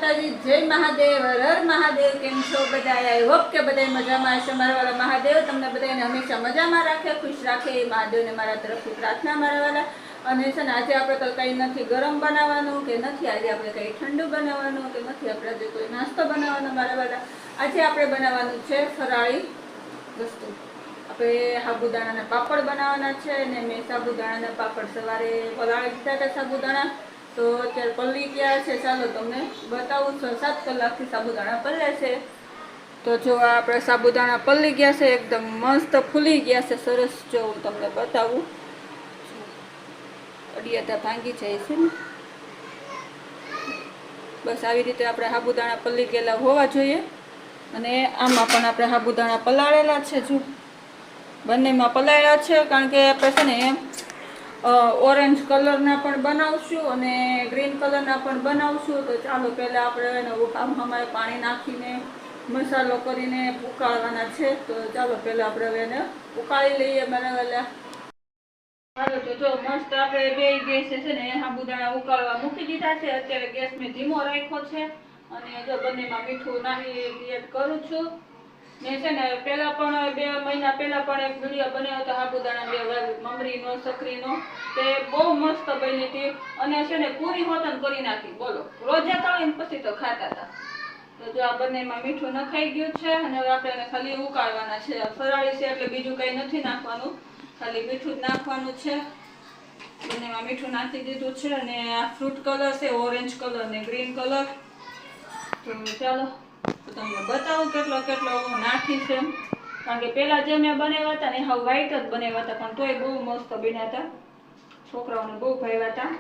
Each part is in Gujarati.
માતાજી, જય મહાદેવ, હર મહાદેવ। કેમ છો બધા? આઈ હોપ કે બધા મજામાં હશે। મારા વાલા મહાદેવ તમને બધાને હંમેશા મજામાં રાખે, ખુશ રાખે એ મહાદેવને મારા તરફથી પ્રાર્થના। મારા વાલા અને છે ને આજે આપણે તો કંઈ નથી ગરમ બનાવવાનું કે નથી આજે આપણે કંઈ ઠંડુ બનાવવાનું કે નથી આપણે આજે કોઈ નાસ્તો બનાવવાનો। મારા વાલા આજે આપણે બનાવવાનું છે ફરાળી વસ્તુ। આપણે સાબુદાણાના પાપડ બનાવવાના છે અને મેં સાબુદાણાના પાપડ સવારે પલાળી દીધા હતા સાબુદાણા, તો અત્યારે પલળી ગયા છે। ચાલો તમને બતાવું। 6-7 કલાકથી સાબુદાણા પલળે છે। તો જો આપણે સાબુદાણા પલળી ગયા છે, એકદમ મસ્ત ફૂલી ગયા છે, સરસ। જો હું તમને બતાવું, અડિયાતા ભાંગી જાય છે ને, બસ આવી રીતે આપણે સાબુદાણા પલળી ગયેલા હોવા જોઈએ। અને આમાં પણ આપણે સાબુદાણા પલાળેલા છે, જો બંનેમાં પલાળ્યા છે, કારણ કે આપણે છે ને ઓરેન્જ કલરના પણ બનાવશું અને ગ્રીન કલરના પણ બનાવશું। તો ચાલો પહેલાં આપણે એને આમાં પાણી નાખીને મસાલો કરીને ઉકાળવાના છે। તો ચાલો પહેલાં આપણે હવે એને ઉકાળી લઈએ મારા વાલા। ચાલો તો જો મસ્ત આપણે બે ગેસે છે ને સાબુદાણા ઉકાળવા મૂકી દીધા છે। અત્યારે ગેસ મેં ધીમો રાખ્યો છે અને જો બંનેમાં મીઠું નાખી એડ કરું છું। મેં છે ને પહેલાં પણ 2 મહિના પહેલાં પણ એક વિડીયો બનાવ્યો હતો સાબુદાણા મમરીનો સકરીનો, તે બહુ મસ્ત બની હતી અને છે ને પૂરી હોતન કરી નાખી, બોલો રોજે તળીને પછી તો ખાતા હતા। તો જો આ બંનેમાં મીઠું નખાઈ ગયું છે અને હવે આપણે એને ખાલી ઉકાળવાના છે। ફરાળી છે એટલે બીજું કંઈ નથી નાખવાનું, ખાલી મીઠું જ નાખવાનું છે। બંનેમાં મીઠું નાખી દીધું છે અને આ ફ્રૂટ કલર છે, ઓરેન્જ કલર ને ગ્રીન કલર। તો ચાલો તમને બતાવું કેટલો કેટલો હું નાખીશ એમ, કારણ કે પહેલાં જે મેં બનાવ્યા હતા ને હાવ વ્હાઈટ જ બનાવ્યા હતા, પણ તોય બહુ મસ્ત બન્યા હતા, છોકરાઓને બહુ ભાવ્યા હતા।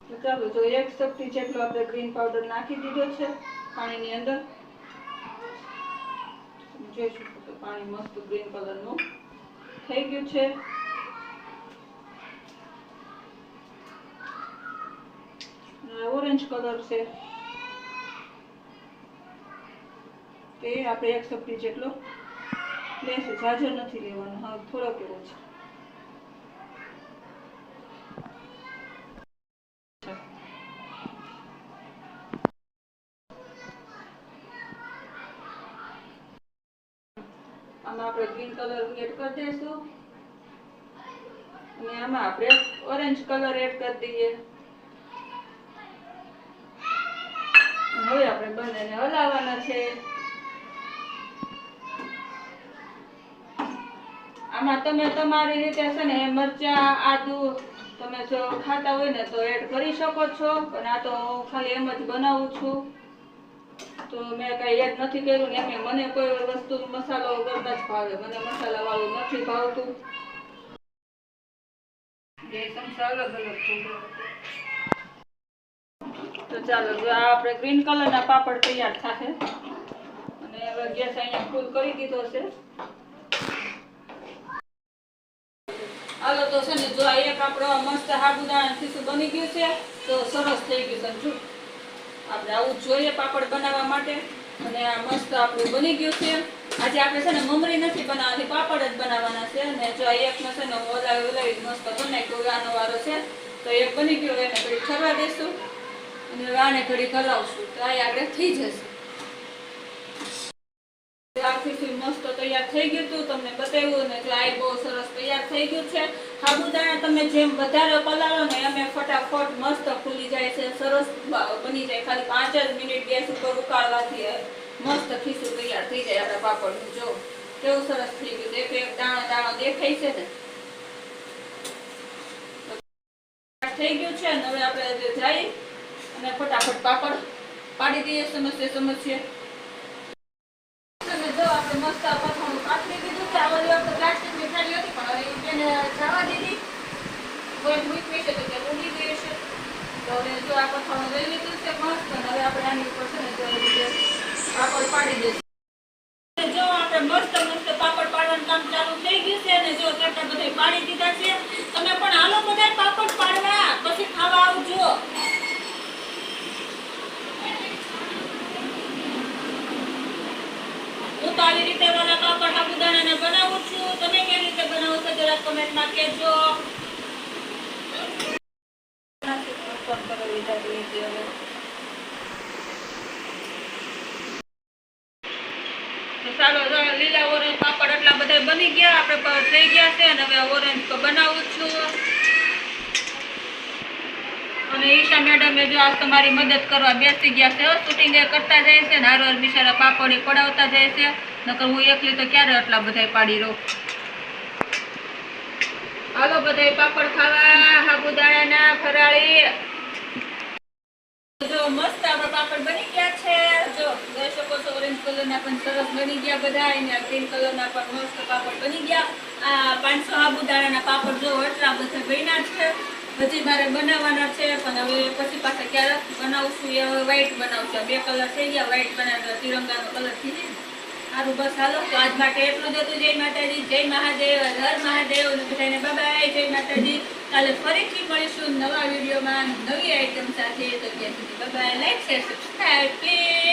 તો ચાલો જો 1 ચપટી જેટલો આપણે ગ્રીન પાવડર નાખી દીધો છે પાણીની અંદર। જોઈશું તો પાણી મસ્ત ગ્રીન કલરનું થઈ ગયું છે। ઓરેન્જ કલર છે તે આપણે 1 ચપટી જેટલો લેશું, ઝાઝો નથી લેવાનો, હા થોડોક એવો છે। આમાં આપણે ગ્રીન કલર એડ કરી દઈશું અને આમાં આપણે ઓરેન્જ કલર એડ કરી દઈએ। હવે આપણે બંનેને હલાવવાના છે। આમાં તમે તમારી રીતે છે ને મરચાં આદુ તમે જો ખાતા હોય ને તો એડ કરી શકો છો, પણ આ તો ખાલી એમ જ બનાવું છું, તો મેં કાંઈ એડ નથી કર્યું ને એમ મને કોઈ વસ્તુ મસાલો વગર જ ભાવે, મને મસાલા વાળું નથી ભાવતું। બે ચમચા અલગ અલગ થઈ ગયા। તો ચાલો જો આ આપણે ગ્રીન કલરના પાપડ તૈયાર થશે અને હવે ગેસ અહીંયા ફૂલ કરી દીધો છે। હાલો તો છે ને જો આ એક આપણો મસ્ત સાબુદાણા ખીસું બની ગયું છે, તો સરસ થઈ ગયું છે। જો આપણે આવું જોઈએ પાપડ બનાવવા માટે અને આ મસ્ત આપણું બની ગયું છે। આજે આપણે છે ને મમરી નથી બનાવવાની, પાપડ જ બનાવવાના છે। અને જો આ એકનો છે ને ઓલાવી મસ્ત બનાવી આનો વારો છે, તો એક બની ગયો એને ઘડી ઠરવા દઈશું અને આને ઘડી હલાવશું તો આ આપણે થઈ જશે। આ ખીસું મસ્ત તૈયાર થઈ ગયું હતું, તમને બતાવ્યું ને જો આ બહુ સરસ તૈયાર થઈ ગયું છે। સાબુદાણા તમે જેમ વધારે પલાળો ને એમ ફટાફટ મસ્ત ફૂલી જાય છે, સરસ બની જાય। ખાલી 5 જ મિનિટ ગેસ ઉપર ઉકાળવાથી મસ્ત ખીસું તૈયાર થઈ જાય આપણા પાપડનું। જો કેવું સરસ થઈ ગયું, એક દાણો દાણો દેખાય છે ને, થઈ ગયું છે ને। હવે આપણે જઈ અને ફટાફટ પાપડ પાડી દઈએ સમસ્યા। જો આપણે મસ્ત પથાણું પાથરી દીધું છે। આ બધી વખત પ્લાસ્ટિકની થાળી હતી પણ હવે તેને જવા દીધી, કોઈ મૂકવી છે તો તે ઉડી ગઈ છે, તો હવે જો આ પથાણું લઈ લીધું છે મસ્ત, અને હવે આપણે આની ઉપર છે ને પાપડ પાડી દઈશું। જો આપણે મસ્ત પાપડ પાડવાનું કામ ચાલુ થઈ ગયું છે અને જો કેટલા બધા પાડી દીધા છે। તમે પણ હાલો બધા પાપડ પાડવા, પછી ખાવા આવજો। હું તો આવી રીતે વાળા પાપડ સાબુદાણાને બનાવું છું, તમે કેવી રીતે બનાવો છો જરા કમેન્ટમાં કહેજો। ઉતારી હતી હવે. તો ચાલો લીલા ઓરેન્જ પાપડ એટલા બધા બની ગયા, આપણે થઈ ગયા છે. અને હવે ઓરેન્જ તો બનાવું છું. અને ઈશા મેડમે જો આજ તમારી મદદ કરવા બેસી ગયા છે. શૂટિંગ એ કરતા જાય છે ને હારવાર બિચારા પાપડી પડાવતા જાય છે. નકર હું એકલી તો ક્યારે એટલા બધા પાડી રહું. હાલો બધા પાપડ ખાવા, સાબુદાણાના ફરાળી. જો મસ્ત આપણા પાપડ બની ગયા છે. જો જોઈ શકો છો ઓરેન્જ કલરના પણ સરસ બની ગયા બધા. અહીંયા ગ્રીન કલરના પણ મસ્ત પાપડ બની ગયા. આ 500 સાબુદાણાના પાપડ જો એટલા બધા બન્યા છે. હજી મારે બનાવવાના છે પણ હવે પછી પાછા ક્યારેક બનાવશું. એ હવે વ્હાઈટ બનાવશું. 2 કલર થઈ ગયા, વ્હાઈટ બનાવ્યો તિરંગાનો કલર થઈ જાય. સારું બસ હાલો તો આજ માટે એટલું જ હતું. જય માતાજી, જય મહાદેવ, હર મહાદેવ. અને બધાને બાય, જય માતાજી. કાલે ફરીથી મળીશું નવા વિડીયોમાં નવી આઈટમ સાથે. તો ત્યાં સુધી bye, like share subscribe please.